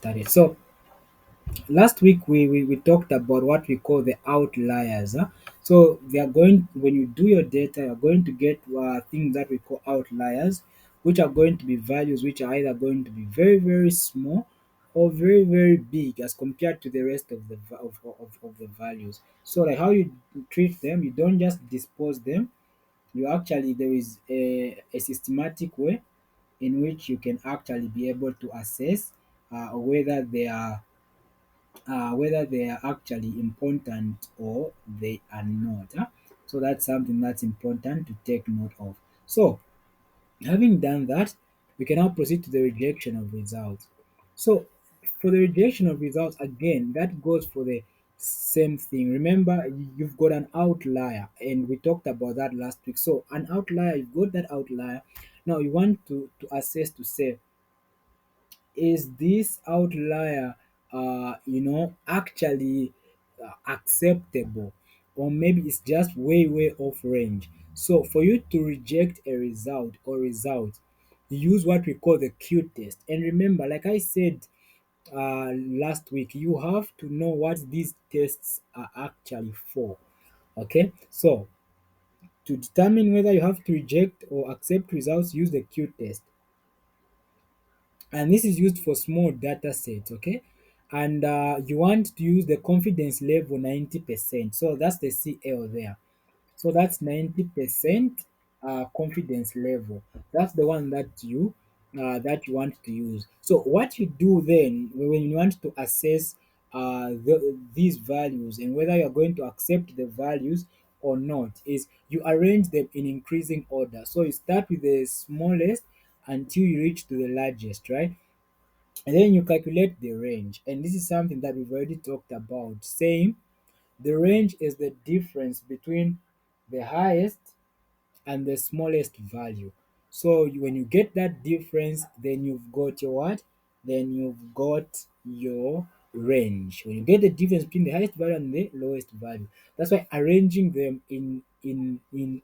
Started. So last week we talked about what we call the outliers. So they are going when you do your data, you're going to get things that we call outliers, which are going to be values which are either going to be very very small or very very big as compared to the rest of the of the values. So like how you treat them, you don't just dispose them. You actually there is a systematic way in which you can actually be able to assess whether they are actually important or they are not. So that's something that's important to take note of. So having done that, we can now proceed to the rejection of results. So for the rejection of results, again, that goes for the same thing. Remember, you've got an outlier, and we talked about that last week. So an outlier, you've got that outlier. Now you want to assess to say, is this outlier actually acceptable, or maybe it's just way way off range. So for you to reject a result or result, you use what we call the q test. And remember, like I said last week, you have to know what these tests are actually for. Okay, so to determine whether you have to reject or accept results, use the q test. And this is used for small data sets. Okay, and you want to use the confidence level 90%, so that's the CL there. So that's 90% confidence level. That's the one that you want to use. So what you do then when you want to assess these values and whether you're going to accept the values or not is you arrange them in increasing order. So you start with the smallest until you reach to the largest, right? And then you calculate the range. And this is something that we've already talked about, saying the range is the difference between the highest and the smallest value. So when you get that difference, then you've got your what? Then you've got your range. When you get the difference between the highest value and the lowest value, that's why arranging them in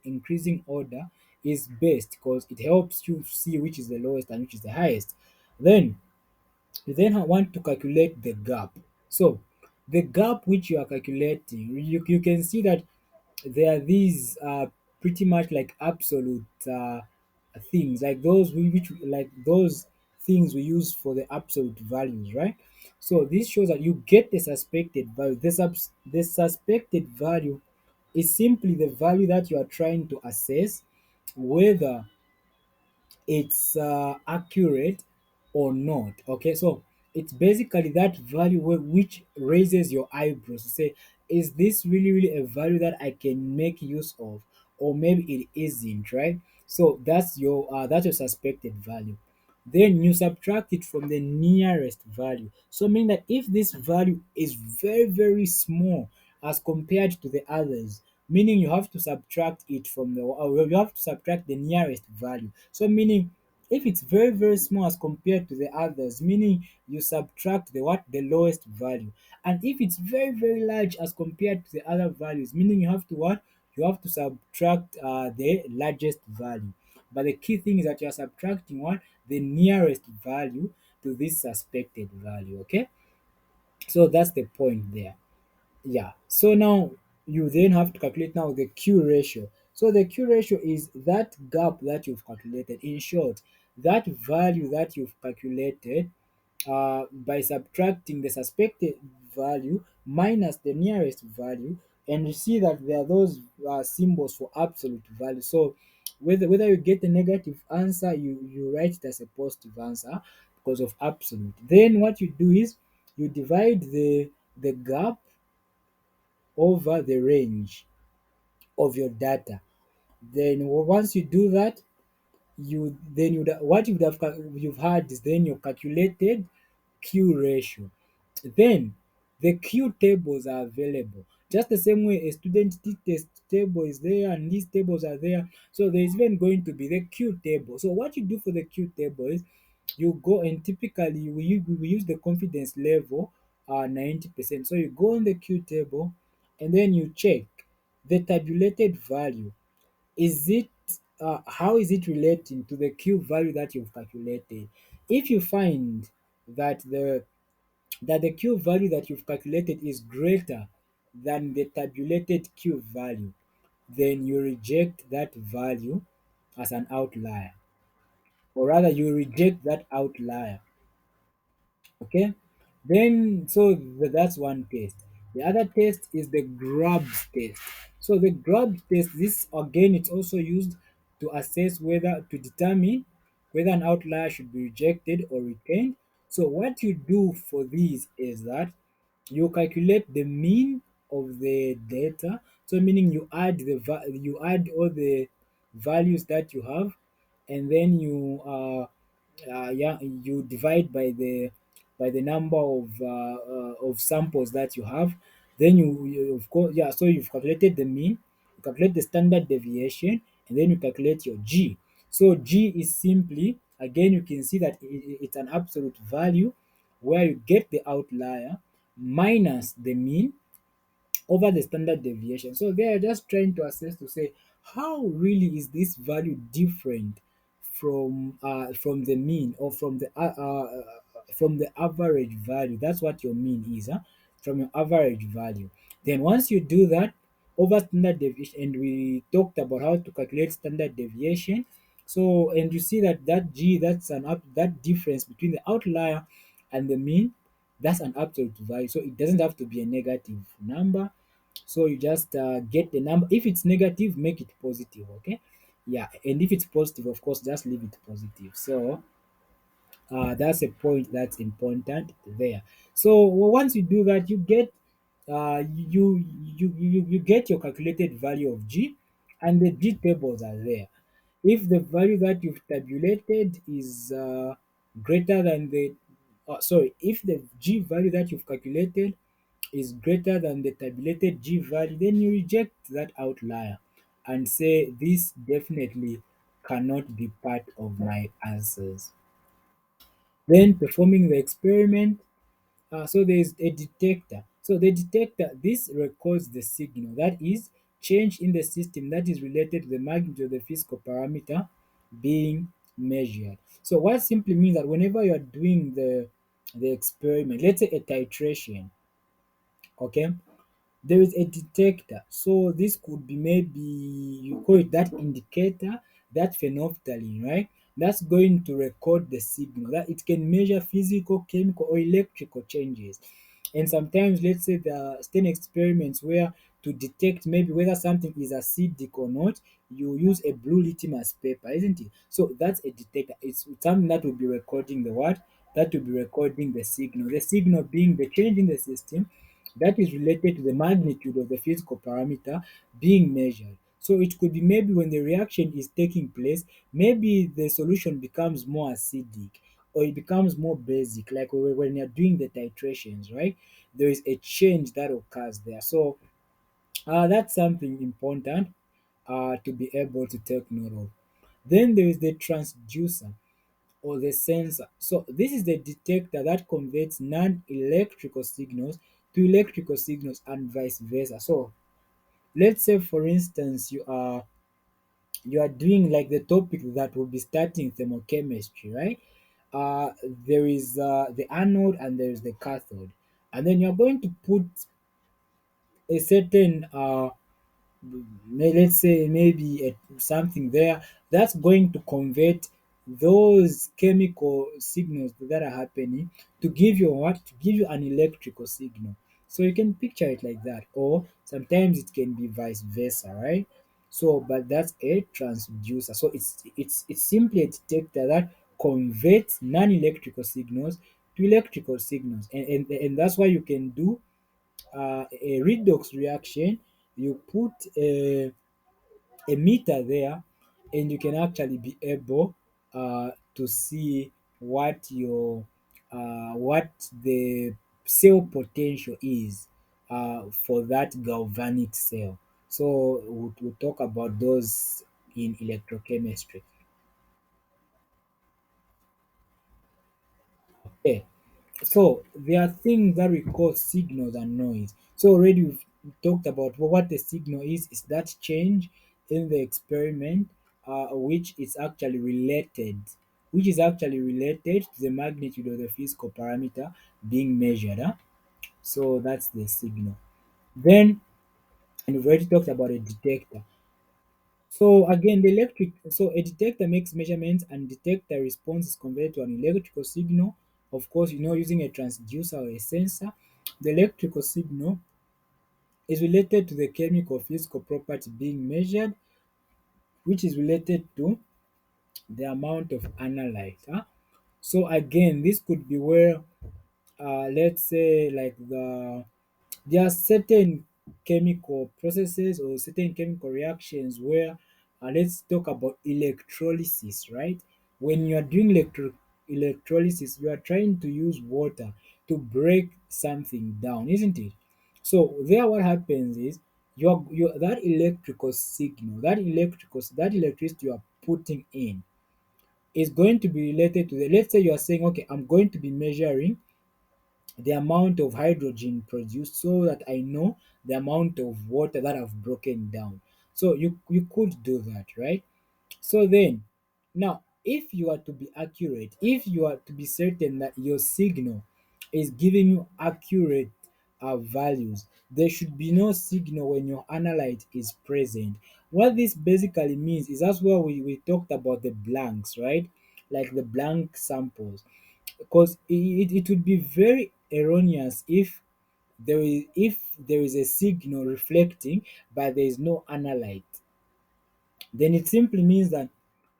increasing order is best, because it helps you see which is the lowest and which is the highest. Then you then want to calculate the gap. So the gap which you are calculating, you can see that there are these pretty much like absolute things, like which like those things we use for the absolute values, right? So this shows that you get the suspected value. The suspected value is simply the value that you are trying to assess whether it's accurate or not. Okay, so it's basically that value which raises your eyebrows to say, is this really really a value that I can make use of, or maybe it isn't, right? So that's your suspected value. Then you subtract it from the nearest value. So meaning that if this value is very very small as compared to the others, meaning you have to subtract it from the or you have to subtract the nearest value. So meaning if it's very very small as compared to the others, meaning you subtract the lowest value. And if it's very very large as compared to the other values, meaning you have to what? You have to subtract the largest value. But the key thing is that you are subtracting what? The nearest value to this suspected value. Okay, so that's the point there. Yeah. So now you then have to calculate now the Q ratio. So the Q ratio is that gap that you've calculated. In short, that value that you've calculated by subtracting the suspected value minus the nearest value, and you see that there are those symbols for absolute value. So whether you get a negative answer, you write it as a positive answer because of absolute. Then what you do is you divide the gap over the range of your data. Then once you do that, what you've had is then your calculated Q ratio. Then the Q tables are available. Just the same way a student test table is there and these tables are there. So there is even going to be the Q table. So what you do for the Q table is you go and typically we use the confidence level 90%. So you go on the Q table and then you check the tabulated value. Is it how is it relating to the Q value that you've calculated? If you find that that the Q value that you've calculated is greater than the tabulated Q value, then you reject that value as an outlier, or rather, you reject that outlier. Okay, then that's one test. The other test is the grabs test. So the grabs test, this again, it's also used to assess whether to determine whether an outlier should be rejected or retained. So what you do for these is that you calculate the mean of the data. So meaning you add all the values that you have, and then yeah, you divide by the number of samples that you have. Then you of course, yeah, so you've calculated the mean, you calculate the standard deviation, and then you calculate your G. So G is simply, again, you can see that it's an absolute value where you get the outlier minus the mean over the standard deviation. So they are just trying to assess to say how really is this value different from the mean, or from the average value. That's what your mean is, huh? From your average value. Then once you do that over standard deviation, and we talked about how to calculate standard deviation. So and you see that that G, that's that difference between the outlier and the mean, that's an absolute value. So it doesn't have to be a negative number. So you just get the number. If it's negative, make it positive. Okay, yeah, and if it's positive, of course, just leave it positive. So that's a point that's important there. So once you do that, you get you get your calculated value of G, and the G tables are there. If the value that you've tabulated is greater than the sorry, if the G value that you've calculated is greater than the tabulated G value, then you reject that outlier and say this definitely cannot be part of my answers. Then performing the experiment, so there is a detector. So the detector, this records the signal, that is change in the system that is related to the magnitude of the physical parameter being measured. So what simply means that whenever you are doing the experiment, let's say a titration, okay, there is a detector. So this could be, maybe you call it that indicator, that phenolphthalein, right? That's going to record the signal. That it can measure physical, chemical, or electrical changes. And sometimes, let's say there are certain experiments where to detect maybe whether something is acidic or not, you use a blue litmus paper, isn't it? So that's a detector. It's something that will be recording the what? That will be recording the signal. The signal being the change in the system that is related to the magnitude of the physical parameter being measured. So it could be maybe when the reaction is taking place, maybe the solution becomes more acidic, or it becomes more basic, like when you're doing the titrations, right? There is a change that occurs there. So that's something important to be able to take note of. Then there is the transducer or the sensor. So this is the detector that converts non-electrical signals to electrical signals and vice versa. So let's say for instance you are doing like the topic that will be starting thermochemistry, right? There is the anode and there is the cathode, and then you're going to put a certain let's say maybe something there that's going to convert those chemical signals that are happening to give you what? To give you an electrical signal. So you can picture it like that, or sometimes it can be vice versa, right? So but that's a transducer. So it's simply a detector that converts non-electrical signals to electrical signals, and that's why you can do a redox reaction. You put a meter there, and you can actually be able to see what the cell potential is for that galvanic cell. So we'll talk about those in electrochemistry. Okay. So there are things that we call signals and noise. So already we've talked about what the signal is that change in the experiment which is actually related which is actually related to the magnitude of the physical parameter being measured. So that's the signal. Then, and we've already talked about a detector. So again, so a detector makes measurements and detector response is converted to an electrical signal. Of course, using a transducer or a sensor. The electrical signal is related to the chemical physical property being measured, which is related to the amount of analyte. So again, this could be where, let's say, like there are certain chemical processes or certain chemical reactions where, let's talk about electrolysis, right? When you are doing electrolysis, you are trying to use water to break something down, isn't it? So there, what happens is your that electrical signal, that electricity you are putting in is going to be related to the, let's say you are saying, okay, I'm going to be measuring the amount of hydrogen produced so that I know the amount of water that I've broken down. So you could do that, right? So then, now, if you are to be accurate, if you are to be certain that your signal is giving you accurate values, there should be no signal when your analyte is present. What this basically means is that's where we talked about the blanks, right? Like the blank samples, because it would be very erroneous if there is a signal reflecting but there is no analyte. Then it simply means that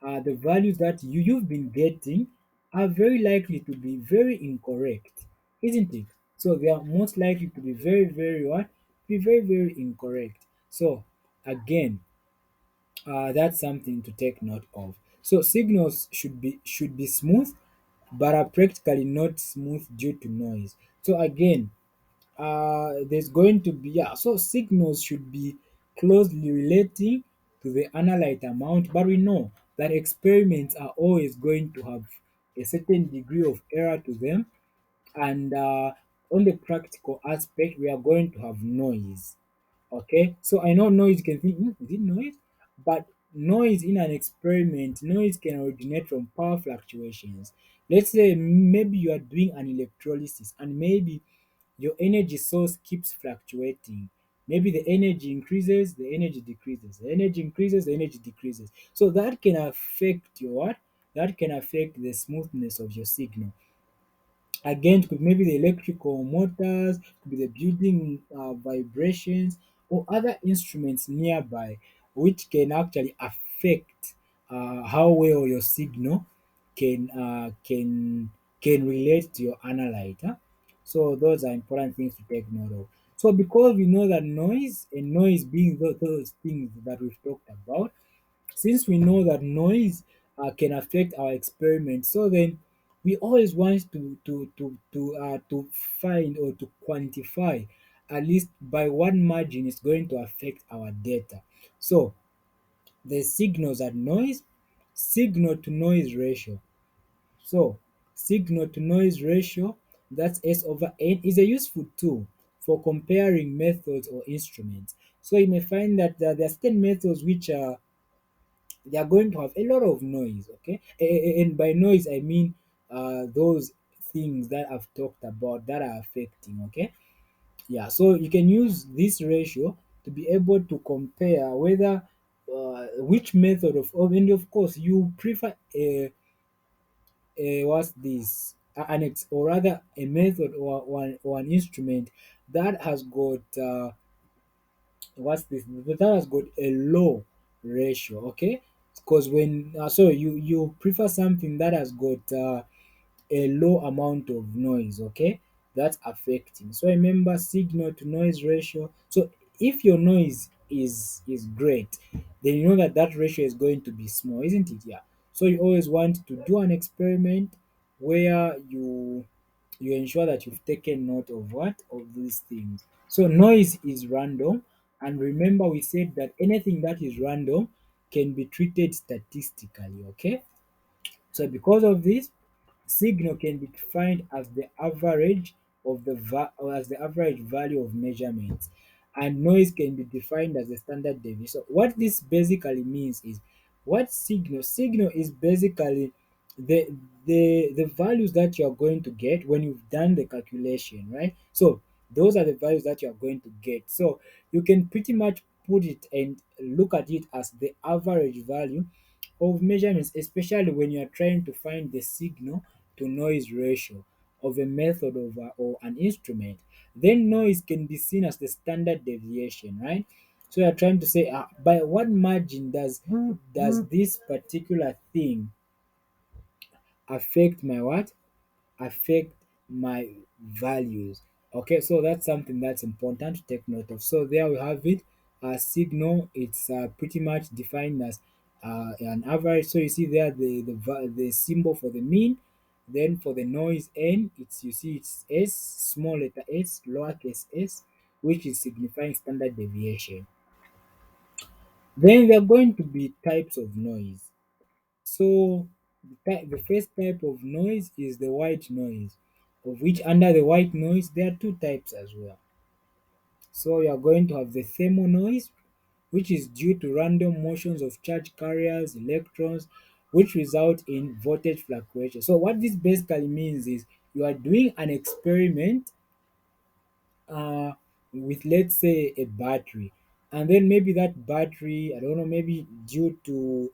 the values that you've been getting are very likely to be very incorrect, isn't it? So they are most likely to be very, very what? Be very, very incorrect. So again, that's something to take note of. So signals should be smooth, but are practically not smooth due to noise. So again, there's going to be, yeah, so signals should be closely relating to the analyte amount, but we know that experiments are always going to have a certain degree of error to them, and on the practical aspect we are going to have noise. Okay, so I know noise, you can think, is it noise? But noise in an experiment, noise can originate from power fluctuations. Let's say maybe you are doing an electrolysis and maybe your energy source keeps fluctuating. Maybe the energy increases, the energy decreases, the energy increases, the energy decreases. So that can affect your what? That can affect the smoothness of your signal. Again, it could maybe the electrical motors, could be the building vibrations or other instruments nearby, which can actually affect how well your signal can relate to your analyte. So those are important things to take note of. So because we know that noise and noise being those things that we've talked about, since we know that noise can affect our experiments, so then we always want to find or to quantify at least by what margin is going to affect our data. So the signals at noise, signal to noise ratio. So signal to noise ratio, that's S over N, is a useful tool for comparing methods or instruments. So you may find that there are certain methods which are they are going to have a lot of noise, okay? And by noise I mean those things that I've talked about that are affecting, okay? Yeah, so you can use this ratio to be able to compare whether which method and of course you prefer a what's this or rather a method or an instrument that has got what's this that has got a low ratio, okay? Because when so you prefer something that has got a low amount of noise, okay? That's affecting. So remember signal to noise ratio. So if your noise is great, then you know that that ratio is going to be small, isn't it? Yeah. So you always want to do an experiment where you ensure that you've taken note of what of these things. So noise is random, and remember we said that anything that is random can be treated statistically, okay? So because of this, signal can be defined as the average of or as the average value of measurements, and noise can be defined as the standard deviation. So what this basically means is what signal is basically the the values that you are going to get when you've done the calculation, right? So those are the values that you are going to get. So you can pretty much put it and look at it as the average value of measurements, especially when you are trying to find the signal to noise ratio of a method of or an instrument. Then noise can be seen as the standard deviation, right? So you're trying to say, by what margin does this particular thing affect my what? Affect my values. Okay, so that's something that's important to take note of. So there we have it. Signal, it's pretty much defined as an average. So you see there the symbol for the mean. Then for the noise n, it's you see it's s, small letter s, lowercase s, which is signifying standard deviation. Then there are going to be types of noise. So the first type of noise is the white noise, of which under the white noise there are two types as well. So you are going to have the thermal noise, which is due to random motions of charge carriers, electrons, which result in voltage fluctuation. So what this basically means is you are doing an experiment uh, with, let's say, a battery, and then maybe that battery, I don't know, maybe due to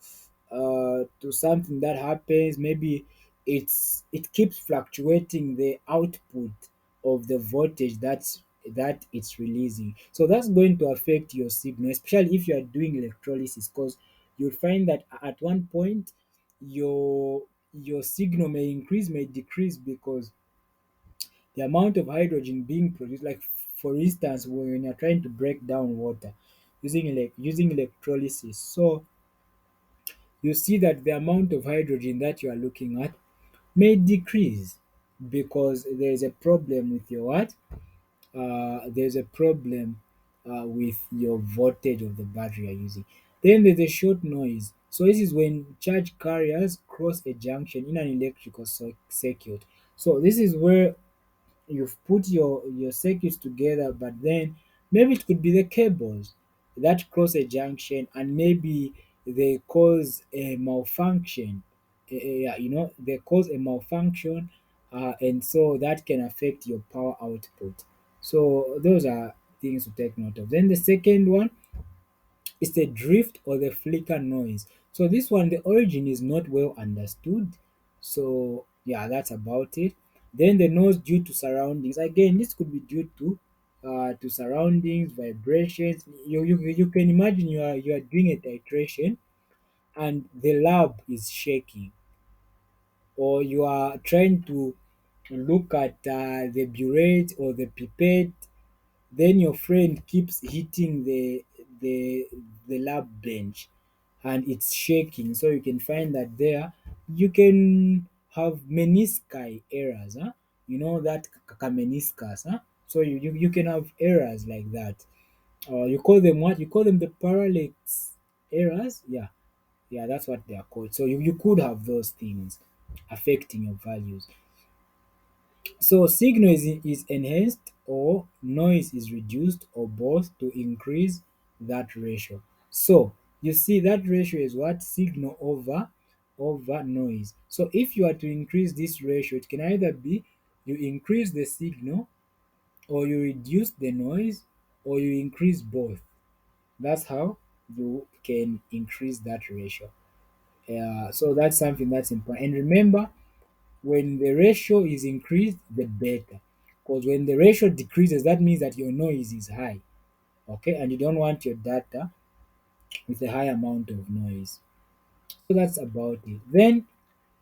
something that happens, maybe it keeps fluctuating the output of the voltage that it's releasing. So that's going to affect your signal, especially if you are doing electrolysis, because you'll find that at one point your signal may increase, may decrease, because the amount of hydrogen being produced, like for instance when you're trying to break down water using electrolysis, so you see that the amount of hydrogen that you are looking at may decrease because there's a problem with your what there's a problem with your voltage of the battery you're using. Then there's a short noise. So this is when charge carriers cross a junction in an electrical circuit. So this is where you've put your circuits together, but then maybe it could be the cables that cross a junction and maybe they cause a malfunction. Yeah, they cause a malfunction, and so that can affect your power output. So those are things to take note of. Then the second one, it's the drift or the flicker noise. So this one, the origin is not well understood. So yeah, that's about it. Then the noise due to surroundings. Again, this could be due to surroundings, vibrations. You can imagine you are doing a titration and the lab is shaking, or you are trying to look at the burette or the pipette, then your friend keeps hitting the the lab bench and it's shaking. So you can find that there you can have menisci errors, huh? You know that meniscus, huh? So you can have errors like that. You call them what? You call them the parallax errors? Yeah, that's what they are called. So you could have those things affecting your values. So signal is enhanced or noise is reduced or both to increase that ratio. So you see that ratio is what? Signal over noise. So if you are to increase this ratio, it can either be you increase the signal or you reduce the noise or you increase both. That's how you can increase that ratio. So that's something that's important. And remember, when the ratio is increased, the better. Because when the ratio decreases, that means that your noise is high. Okay, and you don't want your data with a high amount of noise. So that's about it. Then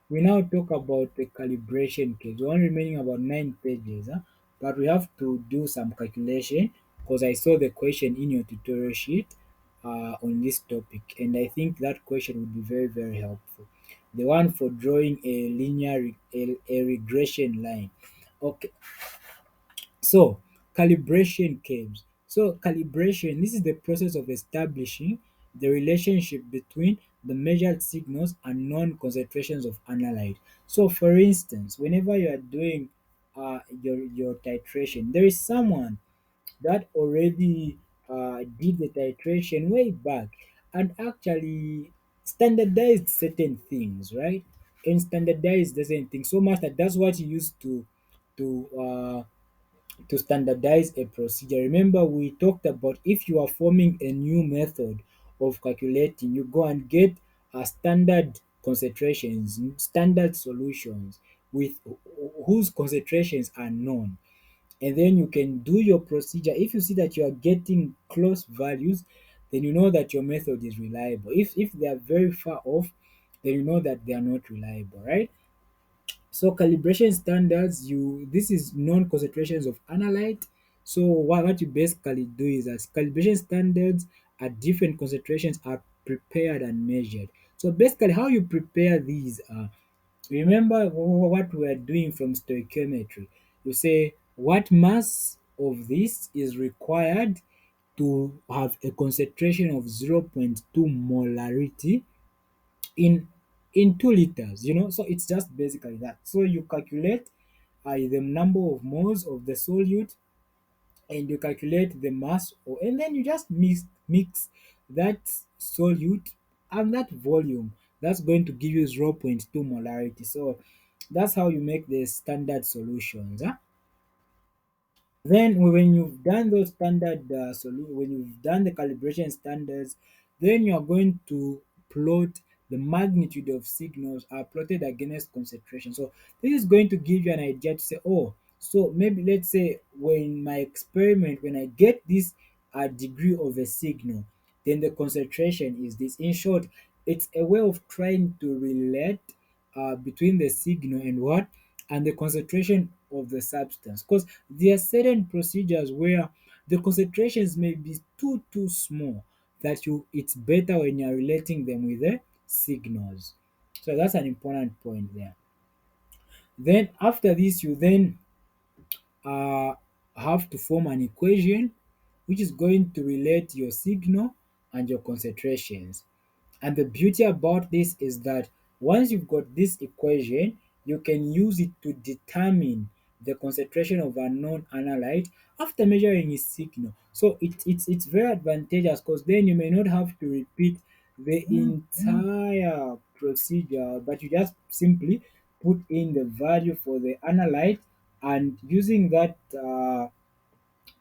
we now talk about the calibration case. We only remaining about 9 pages, huh? But we have to do some calculation because I saw the question in your tutorial sheet on this topic, and I think that question would be very, very helpful. The one for drawing a a regression line. Okay, so calibration curves. So calibration, this is the process of establishing the relationship between the measured signals and known concentrations of analyte. So for instance, whenever you are doing your titration, there is someone that already did the titration way back and actually standardized certain things, right? and standardize the same thing so much that that's what you use to uh, to standardize a procedure. Remember, we talked about if you are forming a new method of calculating, you go and get standard concentrations, standard solutions with whose concentrations are known. And then you can do your procedure. If you see that you are getting close values, then you know that your method is reliable. If they are very far off, then you know that they are not reliable, right? So calibration standards, you this is known concentrations of analyte. So what you basically do is that calibration standards at different concentrations are prepared and measured. So basically, how you prepare these are, remember what we are doing from stoichiometry. You say what mass of this is required to have a concentration of zero point 0.2 molarity in 2 liters, so it's just basically that. So you calculate the number of moles of the solute, and you calculate the mass, and then you just mix that solute and that volume. That's going to give you zero point 0.2 molarity. So that's how you make the standard solutions, huh? Then when you've done those standard when you've done the calibration standards, then you are going to plot the magnitude of signals are plotted against concentration. So this is going to give you an idea to say, oh, so maybe let's say when my experiment, when I get this degree of a signal, then the concentration is this. In short, it's a way of trying to relate between the signal and what, and the concentration of the substance, because there are certain procedures where the concentrations may be too small that you it's better when you're relating them with the signals. So that's an important point there. Then after this, you then uh, have to form an equation which is going to relate your signal and your concentrations. And the beauty about this is that once you've got this equation, you can use it to determine the concentration of a known analyte after measuring its signal. So it's very advantageous because then you may not have to repeat the entire procedure, but you just simply put in the value for the analyte, and using that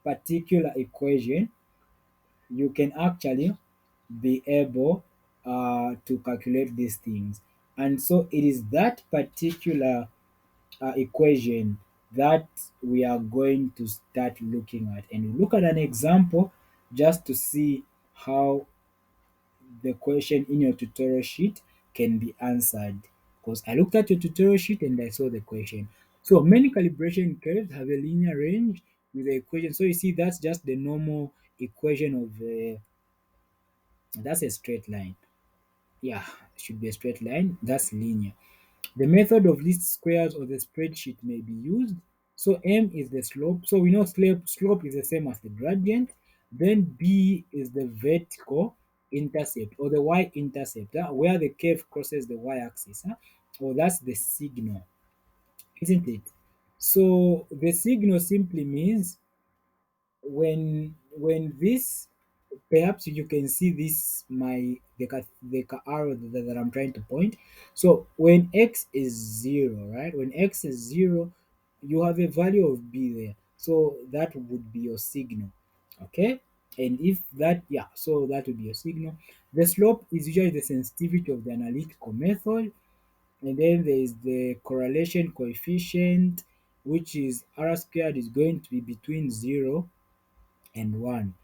particular equation, you can actually be able to calculate these things. And so it is that particular equation that we are going to start looking at. And we look at an example just to see how the question in your tutorial sheet can be answered. Because I looked at your tutorial sheet and I saw the question. So many calibration curves have a linear range with the equation. So you see, that's just the normal equation of that's a straight line. Yeah, it should be a straight line. That's linear. The method of least squares or the spreadsheet may be used. So m is the slope. So we know slope is the same as the gradient. Then b is the vertical intercept or the y-intercept, where the curve crosses the y-axis. Or that's the signal, isn't it? So the signal simply means when this, perhaps you can see this, my the arrow that I'm trying to point. So when x is 0, right, when x is 0, you have a value of b there, so that would be your signal. Okay, and if that, yeah, so that would be your signal. The slope is usually the sensitivity of the analytical method, and then there is the correlation coefficient, which is r squared is going to be between 0 and 1.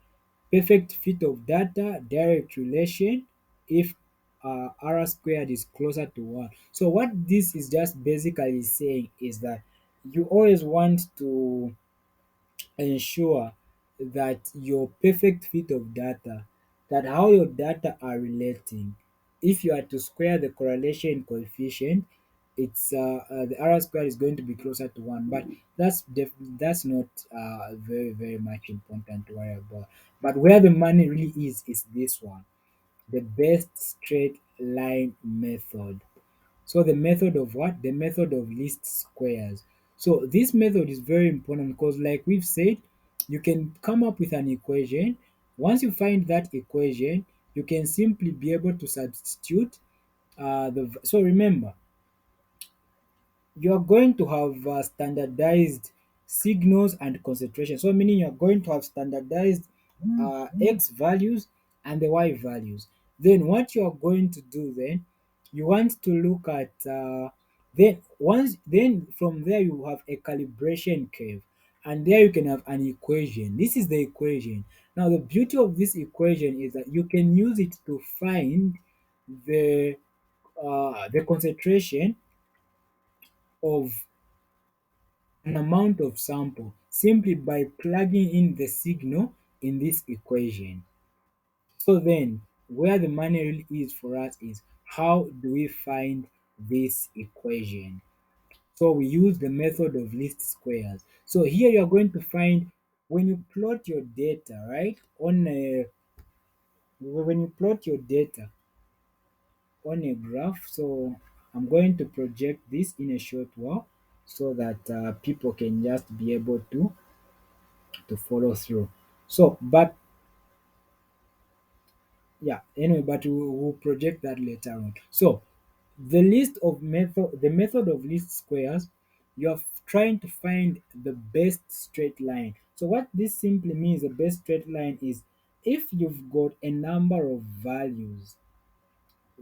Perfect fit of data, direct relation if r squared is closer to 1. So what this is just basically saying is that you always want to ensure that your perfect fit of data, that how your data are relating. If you are to square the correlation coefficient, it's the r squared is going to be closer to 1, but that's not very much important to worry about. But where the money really is this one, the best straight line method. So the method of what? The method of least squares. So this method is very important because, like we've said, you can come up with an equation. Once you find that equation, you can simply be able to substitute so remember, you're going to have standardized signals and concentration. So meaning you're going to have standardized x values and the y values. Then what you're going to do then, you want to look at then from there you have a calibration curve, and there you can have an equation. This is the equation. Now the beauty of this equation is that you can use it to find the the concentration of an amount of sample simply by plugging in the signal in this equation. So then, where the money really is for us is how do we find this equation? So we use the method of least squares. So here you're going to find when you plot your data, right? When you plot your data on a graph, so I'm going to project this in a short while so that people can just be able to follow through. So, but yeah, anyway, but we'll project that later on. So, the method of least squares, you're trying to find the best straight line. So, what this simply means, the best straight line is if you've got a number of values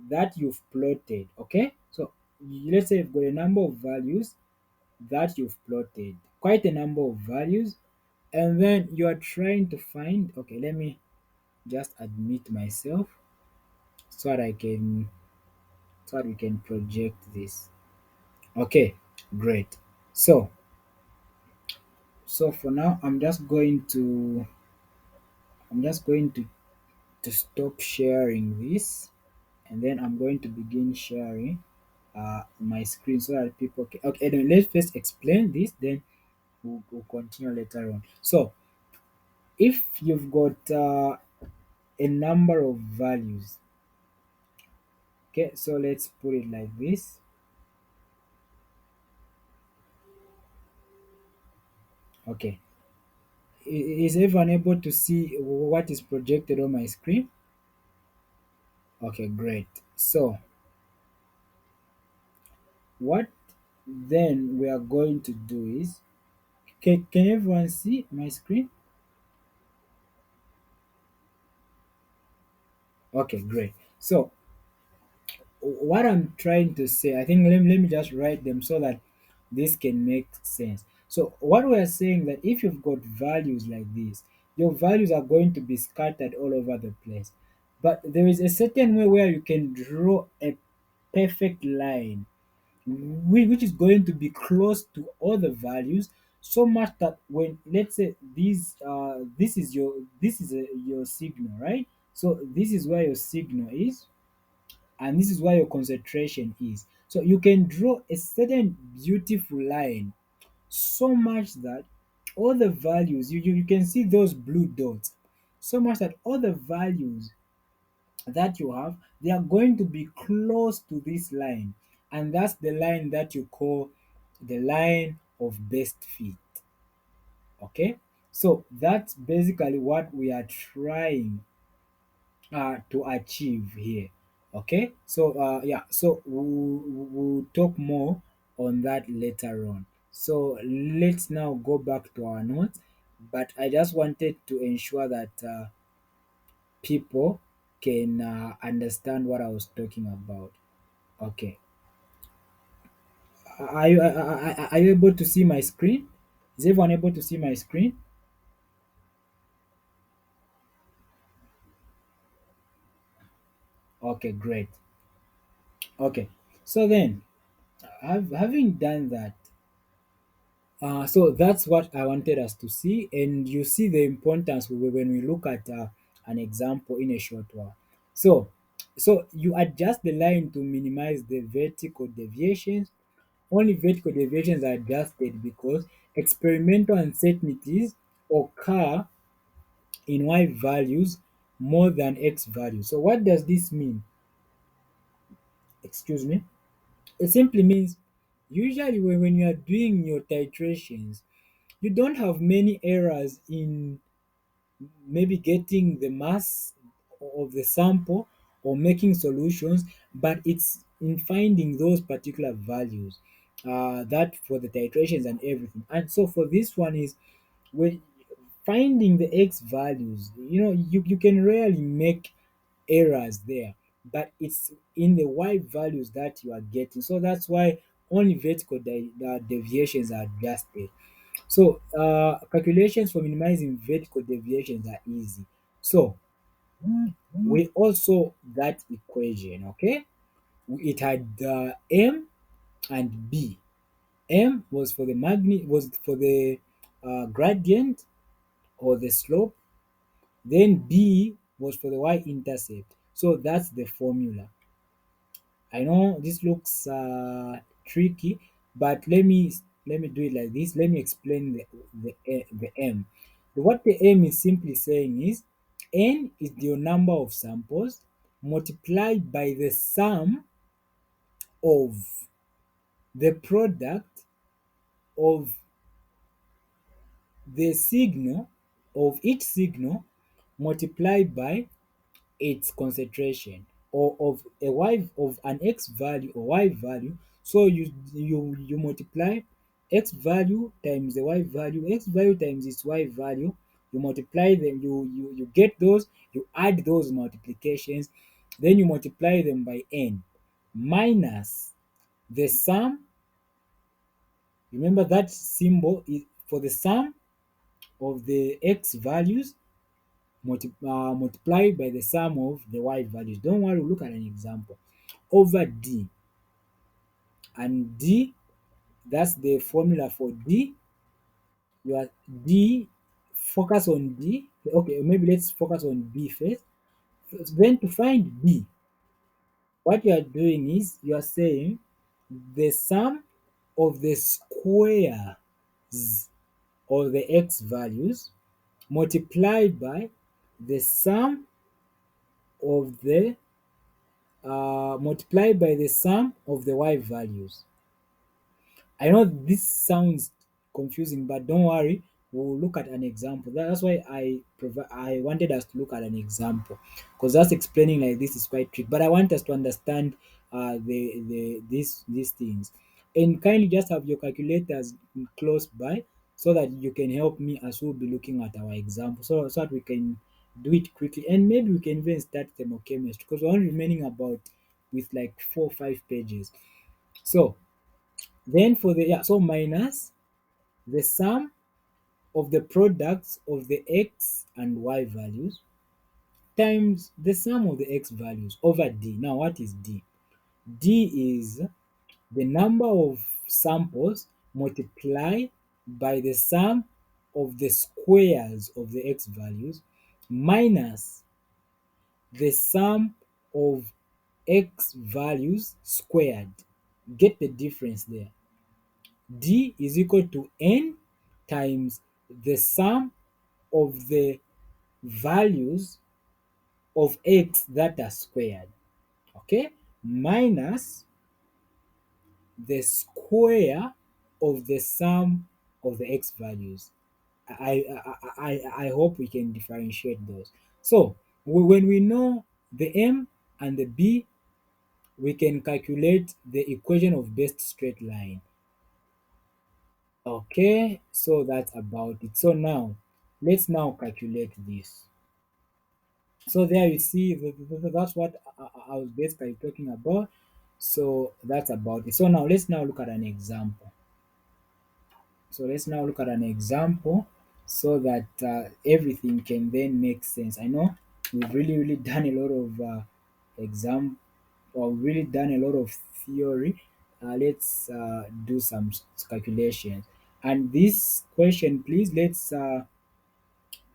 that you've plotted, okay? So, let's say you've got a number of values that you've plotted, quite a number of values, and then you are trying to find, okay, let me just admit myself so that I can so that we can project this. Okay, great. So for now I'm just going to stop sharing this, and then I'm going to begin sharing my screen so that people can, okay, then let's first explain this, then we'll continue later on. So if you've got a number of values, okay, so let's put it like this. Okay, is everyone able to see what is projected on my screen? Okay, great. So what then we are going to do is, can everyone see my screen? Okay, great. So what I'm trying to say, I think let me just write them so that this can make sense. So what we are saying that if you've got values like this, your values are going to be scattered all over the place. But there is a certain way where you can draw a perfect line which is going to be close to all the values, so much that when let's say this is your signal, right? So this is where your signal is, and this is where your concentration is. So you can draw a certain beautiful line so much that all the values you can see those blue dots, so much that all the values that you have, they are going to be close to this line, and that's the line that you call the line of best fit. Okay, so that's basically what we are trying to achieve here. Okay, so yeah, so we'll talk more on that later on. So let's now go back to our notes, but I just wanted to ensure that people can understand what I was talking about. Okay. Are you able to see my screen? Is everyone able to see my screen? Okay, great. Okay. So then, having done that, so that's what I wanted us to see, and you see the importance when we look at an example in a short while. So, you adjust the line to minimize the vertical deviations. Only vertical deviations are adjusted because experimental uncertainties occur in y values more than x values. So what does this mean? Excuse me. It simply means usually when you are doing your titrations, you don't have many errors in maybe getting the mass of the sample or making solutions, but it's in finding those particular values. that for the titrations and everything. And so for this one is when finding the x values, you can rarely make errors there, but it's in the y values that you are getting. So that's why only vertical deviations are adjusted. So calculations for minimizing vertical deviations are easy. So we also that equation, okay? It had m and b. M was for the gradient or the slope. Then B was for the y-intercept. So that's the formula. I know this looks tricky, but let me do it like this. Let me explain the M. What the M is simply saying is n is the number of samples multiplied by the sum of the product of the signal of each signal multiplied by its concentration, or of a y of an x value or y value. So you multiply x value times the y value, x value times its y value. You multiply them, you get those, you add those multiplications, then you multiply them by n minus the sum. Remember that symbol is for the sum of the x values multiplied by the sum of the y values. Don't worry, we'll look at an example. Over d, and d, that's the formula for d. You are d, focus on d. Okay, maybe let's focus on b first. Then to find b, what you are doing is you are saying the sum of the squares of the x values multiplied by the sum of the multiplied by the sum of the y values. I know this sounds confusing, but don't worry. We'll look at an example. That's why I wanted us to look at an example, because just explaining like this is quite tricky. But I want us to understand these things. And kindly just have your calculators close by so that you can help me as we'll be looking at our example, so that we can do it quickly, and maybe we can even start thermochemistry because we're only remaining about with like 4 or 5 pages. So then for the, yeah, so minus the sum of the products of the x and y values times the sum of the x values over d. Now what is d? D is the number of samples multiplied by the sum of the squares of the x values minus the sum of x values squared. Get the difference there. D is equal to n times the sum of the values of x that are squared, okay, minus the square of the sum of the x values. I hope we can differentiate those. So when we know the m and the b, we can calculate the equation of best straight line. Okay, so that's about it. So now, let's now calculate this. So there you see, that's what I was basically talking about. So that's about it. So now let's now look at an example. So let's now look at an example so that everything can then make sense. I know we've really done a lot of exam, or really done a lot of theory. Let's do some calculations. And this question, please, let's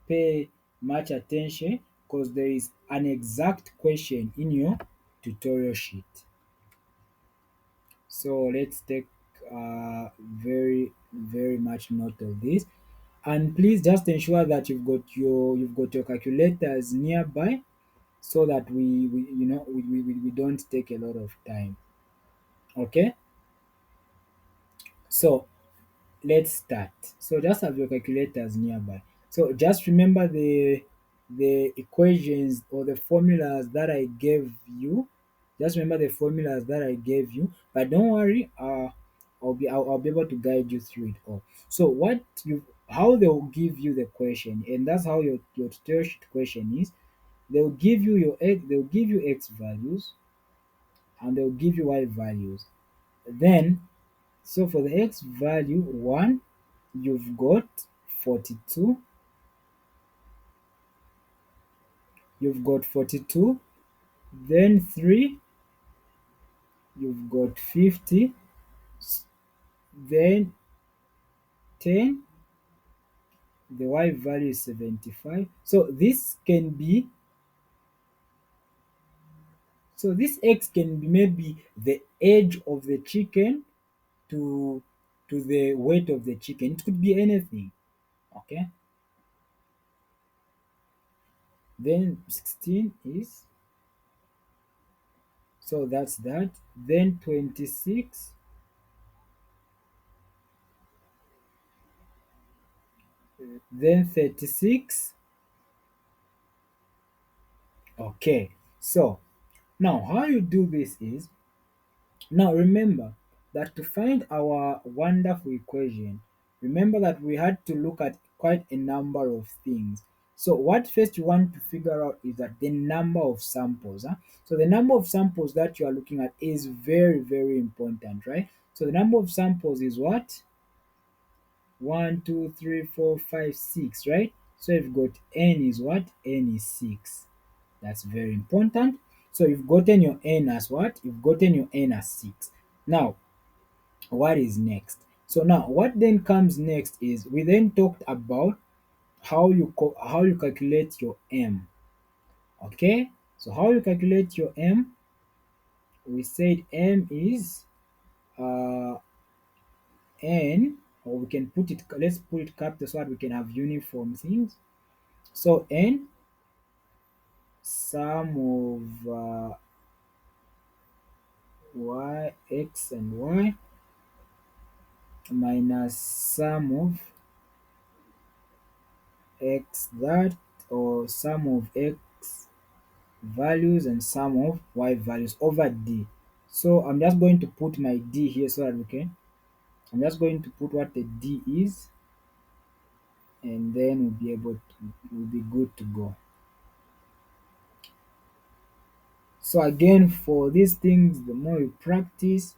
pay much attention because there is an exact question in your tutorial sheet. So let's take very much note of this, and please just ensure that you've got your calculators nearby so that we don't take a lot of time. Okay, so let's start. So just have your calculators nearby. So just remember the equations or the formulas that I gave you. Just remember the formulas that I gave you. But don't worry, I'll be able to guide you through it all. So what you how they'll give you the question, and that's how your tutorial sheet question is. They'll give you x values and they'll give you y values. Then so for the x value 1, you've got 42, you've got 42, then 3, you've got 50, then 10, the y value is 75. So this x can be maybe the age of the chicken to the weight of the chicken. It could be anything. Okay. Then 16 is, so that's that. Then 26, then 36. Okay. So now how you do this is, now remember that to find our wonderful equation, remember that we had to look at quite a number of things. So what first you want to figure out is that the number of samples. So the number of samples that you are looking at is very, very important, right? So the number of samples is what? One, 2, 3, 4, 5, 6, right? So you've got n is what? N is 6. That's very important. So you've gotten your n as what? You've gotten your n as 6. Now, what is next? So now what then comes next is we then talked about how you calculate your m. Okay? So how you calculate your m, we said m is uh n, or we can put it, let's put it capital so that we can have uniform things. So n, sum of y, x and y, minus sum of x that, or sum of x values and sum of y values over d. So I'm just going to put my d here so that we can, I'm just going to put what the d is, and then we'll be good to go. So again, for these things, the more you practice,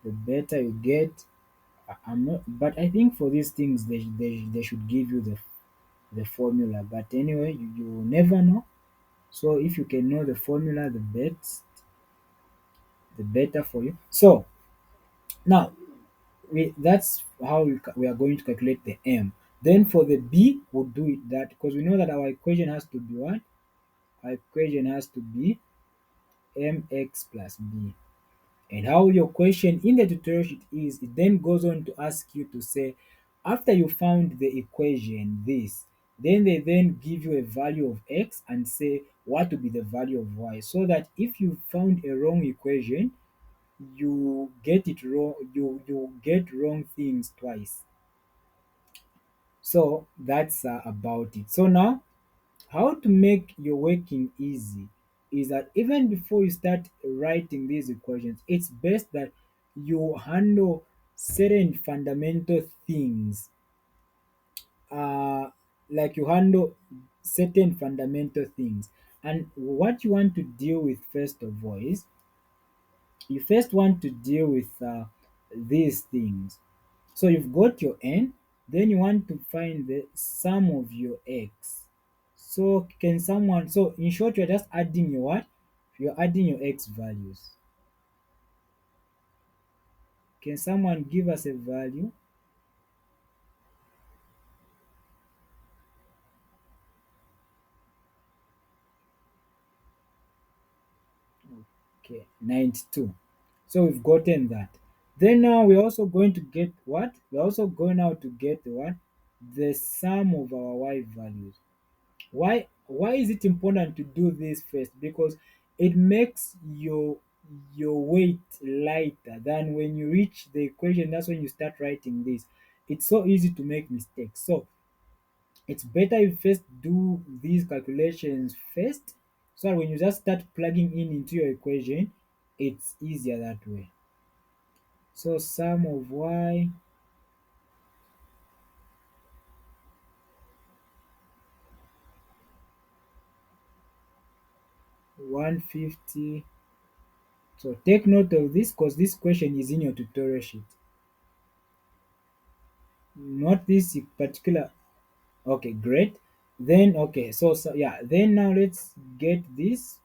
the better you get. I'm not, but I think for these things they should give you the formula. But anyway, you will never know. So if you can know the formula, the better for you. So now that's how we are going to calculate the m. Then for the b, we'll do it that because we know that our equation has to be what? Our equation has to be mx plus b. And how your question in the tutorial sheet is, it then goes on to ask you to say, after you found the equation, this, then they then give you a value of x and say what will be the value of y, so that if you found a wrong equation, you get it wrong, you get wrong things twice. So that's about it. So now how to make your working easy is that even before you start writing these equations, it's best that you handle certain fundamental things, uh, like you handle certain fundamental things. And what you want to deal with first of all is you first want to deal with these things. So you've got your n, then you want to find the sum of your x. So can someone, so in short, you're just adding your what? You're adding your x values. Can someone give us a value? Okay, 92. So we've gotten that. Then now we're also going to get what? We're also going now to get what? The sum of our y values. Why is it important to do this first? Because it makes your weight lighter than when you reach the equation. That's when you start writing this. It's so easy to make mistakes. So it's better you first do these calculations first, so that when you just start plugging in into your equation, it's easier that way. So sum of y 150. So take note of this because this question is in your tutorial sheet. Not this particular. Okay, great. Then okay, so yeah, then now let's get this.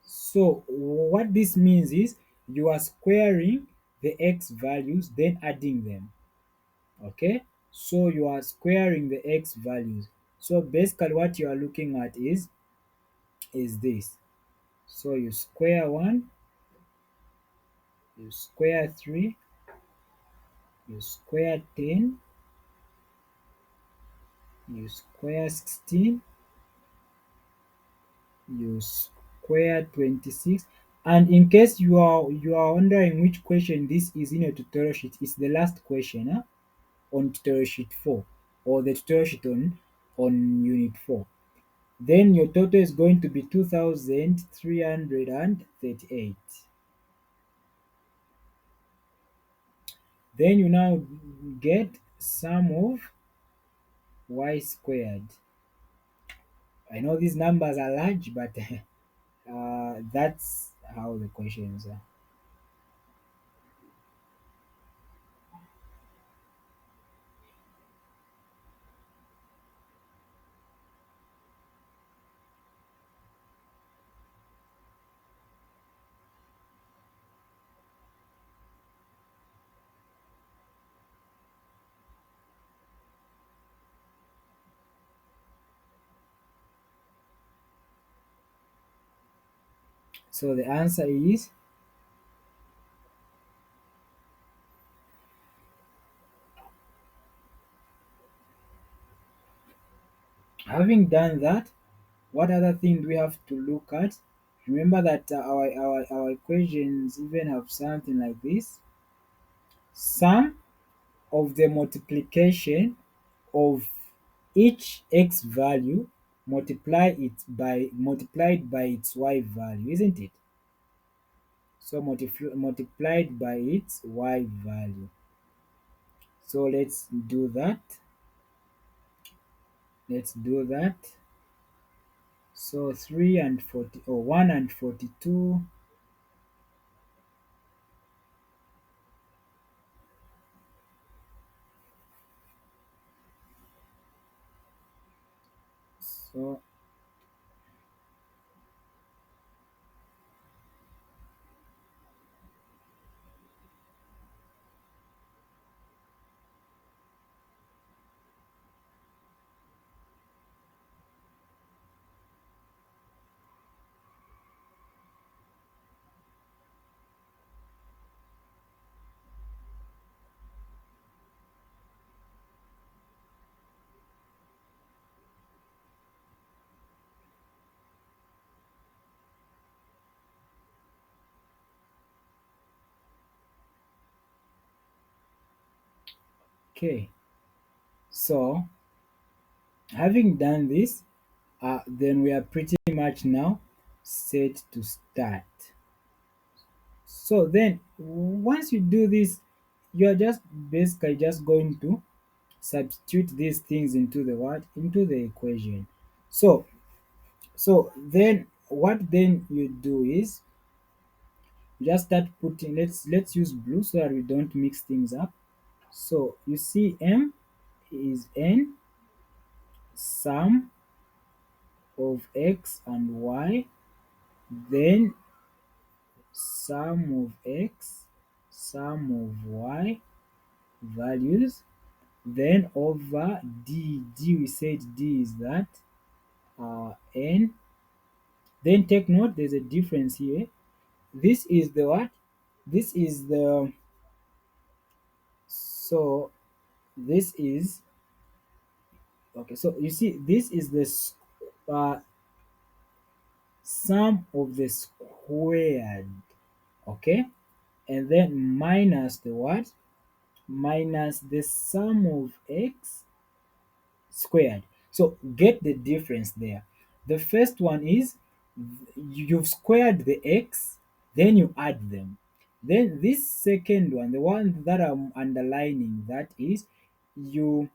So what this means is you are squaring the x values, then adding them. Okay, so you are squaring the x values. So basically what you are looking at is this. So you square 1, you square 3, you square 10, you square 16, you square 26. And in case you are wondering which question this is in your tutorial sheet, it's the last question, huh? On tutorial sheet 4, or the tutorial sheet on unit 4. Then your total is going to be 2338. Then you now get sum of y squared. I know these numbers are large, but that's how the questions are. So the answer is, having done that, what other thing do we have to look at? Remember that our equations even have something like this. Sum of the multiplication of each x value multiplied by its y value, isn't it? So multiplied by its y value. So let's do that. Let's do that. So 3 and 40, or 1 and 42. So okay. So having done this, then we are pretty much now set to start. So then once you do this, you are just basically just going to substitute these things into the what? Into the equation. So then what then you do is you just start putting, let's use blue so that we don't mix things up. So you see m is n sum of x and y, then sum of x, sum of y values, then over d we said d is that n. Then take note there's a difference here. This is the what? This is the, so this is, okay, so you see this is the uh, sum of the squared, okay, and then minus the what? Minus the sum of x squared. So get the difference there. The first one is you've squared the x, then you add them. Then this second one, the one that I'm underlining, that is, you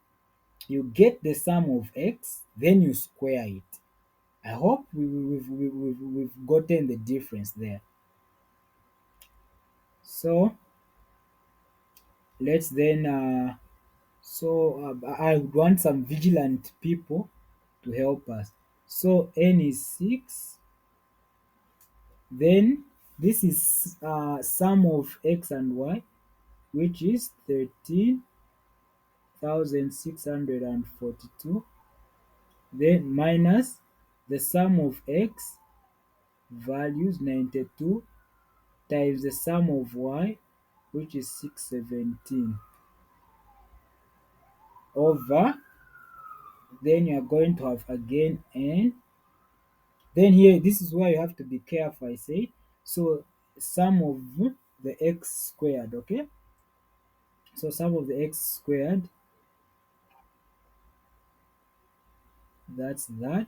you get the sum of x, then you square it. I hope we've gotten the difference there. So let's then I would want some vigilant people to help us. So n is 6. Then this is sum of x and y, which is 13,642. Then minus the sum of x values 92 times the sum of y, which is 617, over, then you're going to have again n. Then here, this is why you have to be careful, I say. So sum of the x squared, okay? So sum of the x squared, that's that.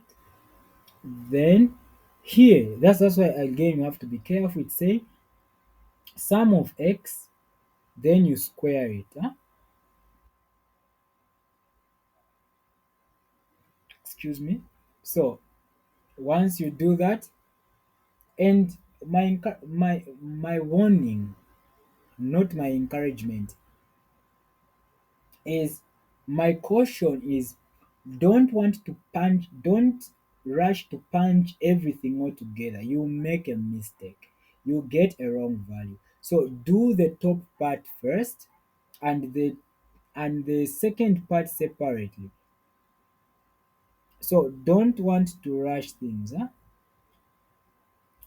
Then here, that's why again you have to be careful. It say sum of x, then you square it. Huh? Excuse me. So once you do that, and my warning, not my encouragement, is my caution is, don't rush to punch everything all together. You make a mistake, you get a wrong value. So do the top part first, and the second part separately. So don't want to rush things, huh?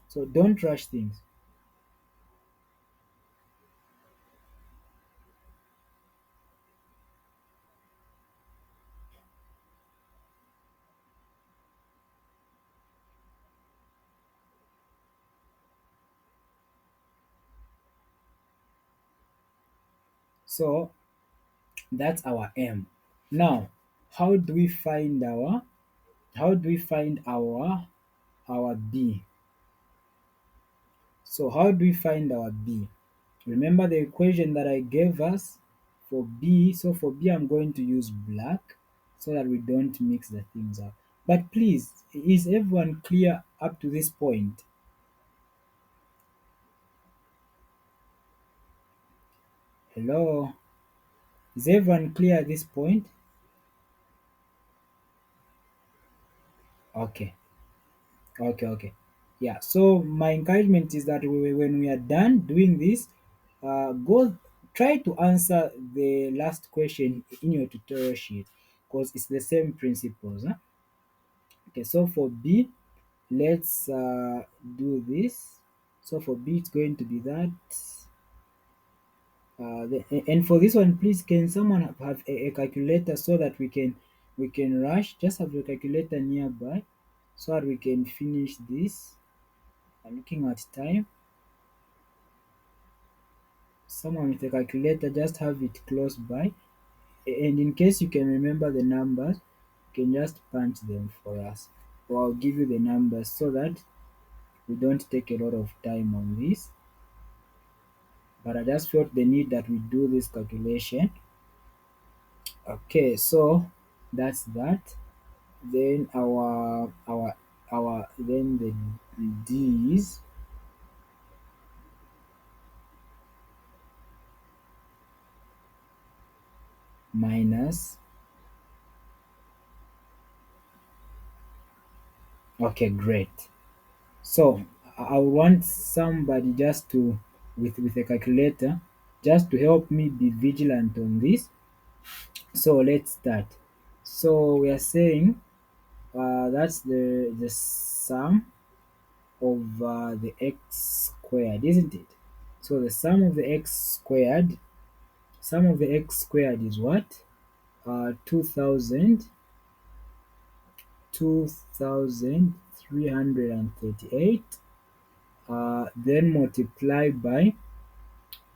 So don't rush things. So that's our M. Now, how do we find our how do we find our B? So how do we find our B? Remember the equation that I gave us for B. So for B, I'm going to use black so that we don't mix the things up. But please, is everyone clear up to this point? Hello? Is everyone clear at this point? Okay, okay. Yeah, so my encouragement is that when we are done doing this, go try to answer the last question in your tutorial sheet, because it's the same principles. Huh? Okay, so for B, let's do this. So for B, it's going to be that. And for this one, please, can someone have a calculator so that we can rush? Just have a calculator nearby so that we can finish this. I'm looking at time. Someone with a calculator, just have it close by. And in case you can remember the numbers, you can just punch them for us. Or I'll give you the numbers so that we don't take a lot of time on this. But I just felt the need that we do this calculation. Okay, so that's that. Then our then the D's minus. Okay, great. So I want somebody just to with a calculator just to help me be vigilant on this. So let's start. So we are saying that's the sum of the x squared, isn't it? So the sum of the x squared is what? 2000, 2338, then multiplied by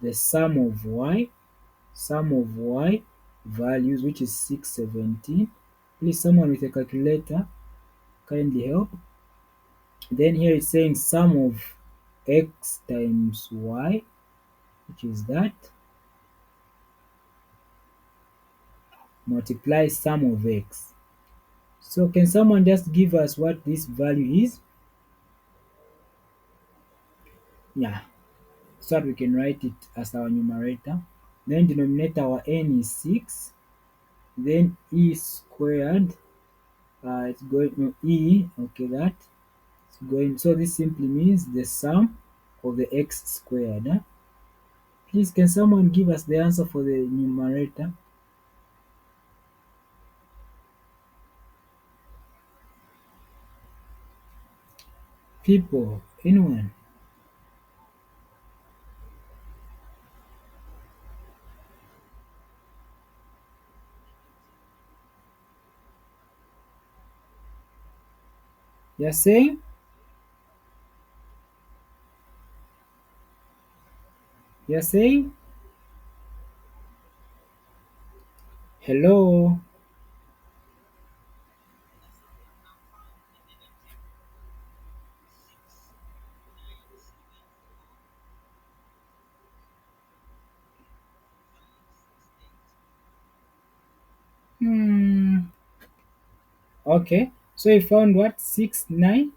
the sum of y values, which is 617. Please, someone with a calculator, kindly help. Then here it's saying sum of x times y, which is that, multiply sum of x. So can someone just give us what this value is? Yeah, so that we can write it as our numerator. Then denominator, our n is 6. Then e squared, it's going, no, e, okay, that it's going, so this simply means the sum of the x squared. Huh? Please, can someone give us the answer for the numerator? People, anyone? You're saying? You're saying? Hello? Hmm. Okay. So you found what? 6, 9?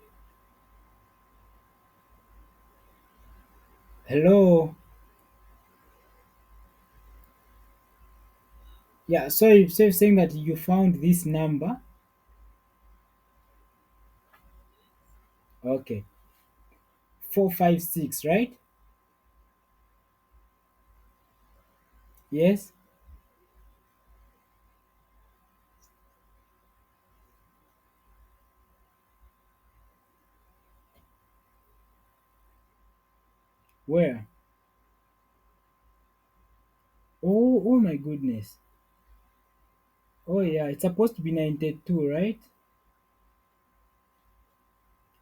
Hello? Yeah, so you're saying that you found this number? Okay. 4, 5, 6, right? Yes? Where? Oh, oh my goodness. Oh yeah, it's supposed to be 92, right?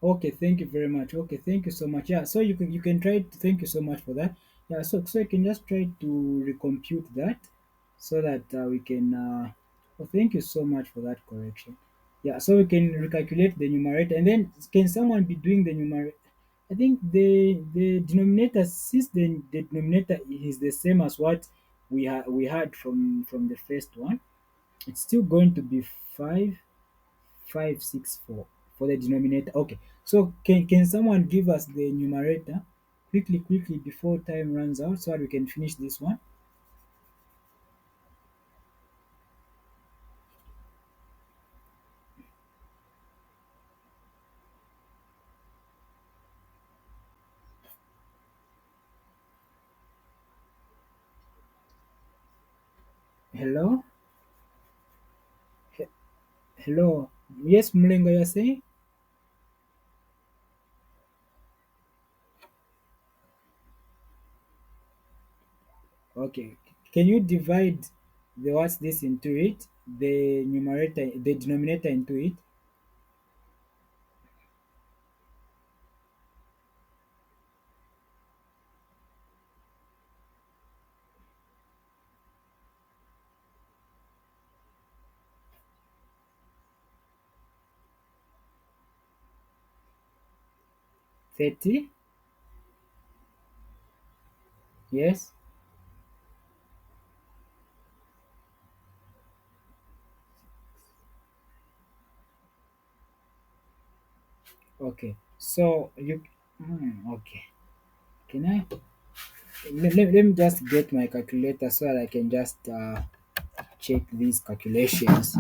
Okay, thank you very much. Okay, thank you so much. Yeah, so you can try to, thank you so much for that. Yeah, so you can just try to recompute that so that we can well, thank you so much for that correction. Yeah, so we can recalculate the numerator, and then can someone be doing the numerator? I think the denominator, since the denominator is the same as what we had from the first one, it's still going to be 5,564 for the denominator. Okay, so can someone give us the numerator quickly before time runs out so that we can finish this one? Hello? He- Hello? Yes, Mulenga, you're saying? Okay. Can you divide the what's this into it? The numerator, the denominator into it? 30? Yes? Okay. So you, okay. Can I, let me just get my calculator so that I can just check these calculations.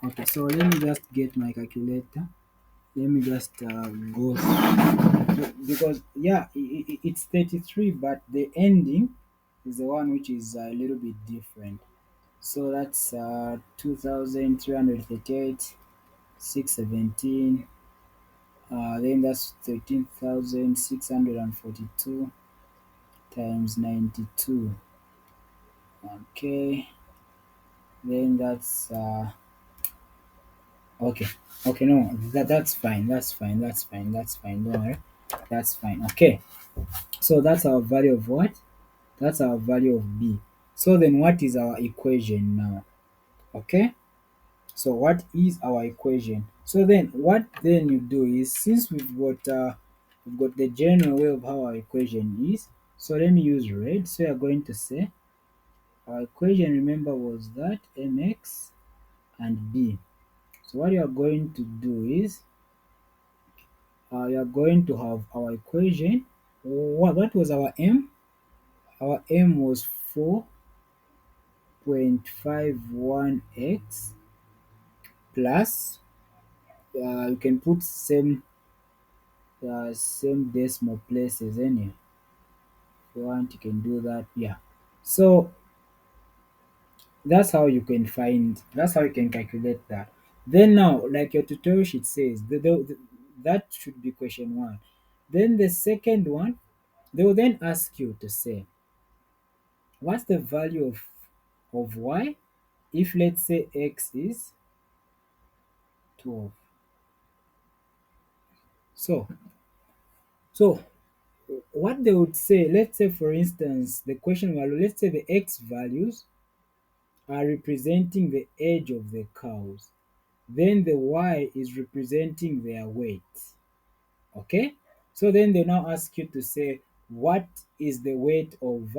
Okay, so let me just get my calculator. Let me just go because yeah, it's 33, but the ending is the one which is a little bit different. So that's 2,338, 617. Then that's 13,642 times 92. Okay, then that's okay. Okay, no, that's fine. That's fine. That's fine. That's fine. Don't worry. That's fine. Okay. So that's our value of what? That's our value of b. So then what is our equation now? Okay. So what is our equation? So then what then you do is, since we've got the general way of how our equation is. So let me use red. So you're going to say our equation, remember, was that mx and b. So what you are going to do is you are going to have our equation. What was our m? Our m was 4.51x plus, you can put same decimal places anyway. If you want, you can do that. Yeah. So that's how you can calculate that. Then now, like your tutorial sheet says, that should be question one. Then the second one, they will then ask you to say, what's the value of y if, let's say, x is 12. So so what they would say, let's say for instance, the question value, let's say the x values are representing the age of the cows, then the y is representing their weight. Okay, so then they now ask you to say what is the weight of,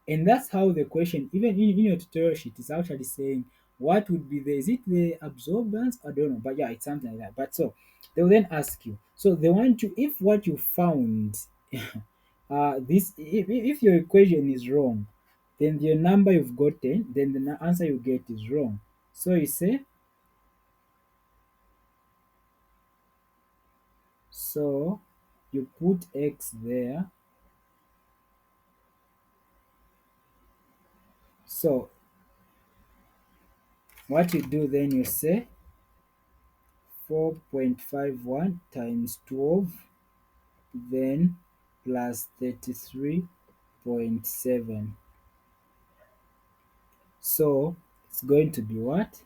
and that's how the question, even in your tutorial sheet, is actually saying what would be the, is it the absorbance, I don't know, but yeah, it's something like that. But so they will then ask you, so they want you, if what you found this, if your equation is wrong, then your number you've gotten, then the answer you get is wrong. So you say, so you put x there. So what you do then, you say 4.51 times 12, then plus 33.7. So it's going to be what?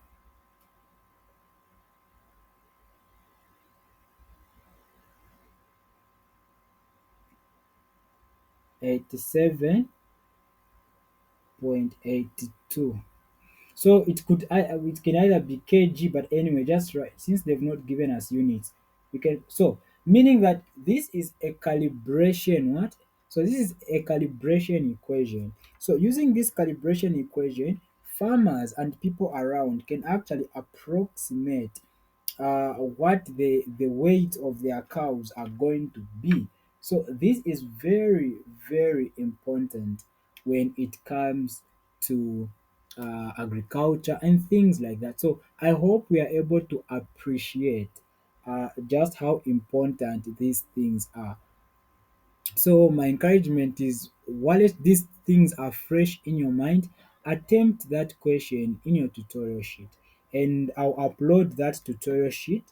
87.82. So it can either be kg, but anyway, just right, since they've not given us units, we can, so meaning that this is a calibration what? So this is a calibration equation. So using this calibration equation, farmers and people around can actually approximate what the weight of their cows are going to be. So this is very, very important when it comes to agriculture and things like that. So I hope we are able to appreciate just how important these things are. So my encouragement is, while these things are fresh in your mind, attempt that question in your tutorial sheet, and I'll upload that tutorial sheet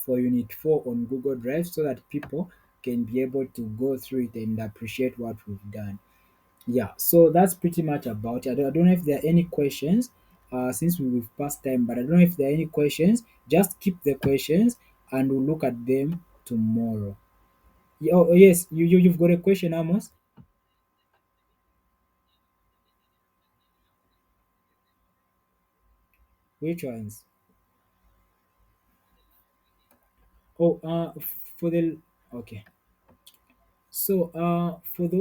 for Unit 4 on Google Drive so that people can be able to go through it and appreciate what we've done. Yeah, so that's pretty much about it. I don't know if there are any questions since we've passed time, but I don't know if there are any questions. Just keep the questions and we'll look at them tomorrow. Oh, yes, you've got a question, Amos? Which ones? Oh, for the, okay. So, for those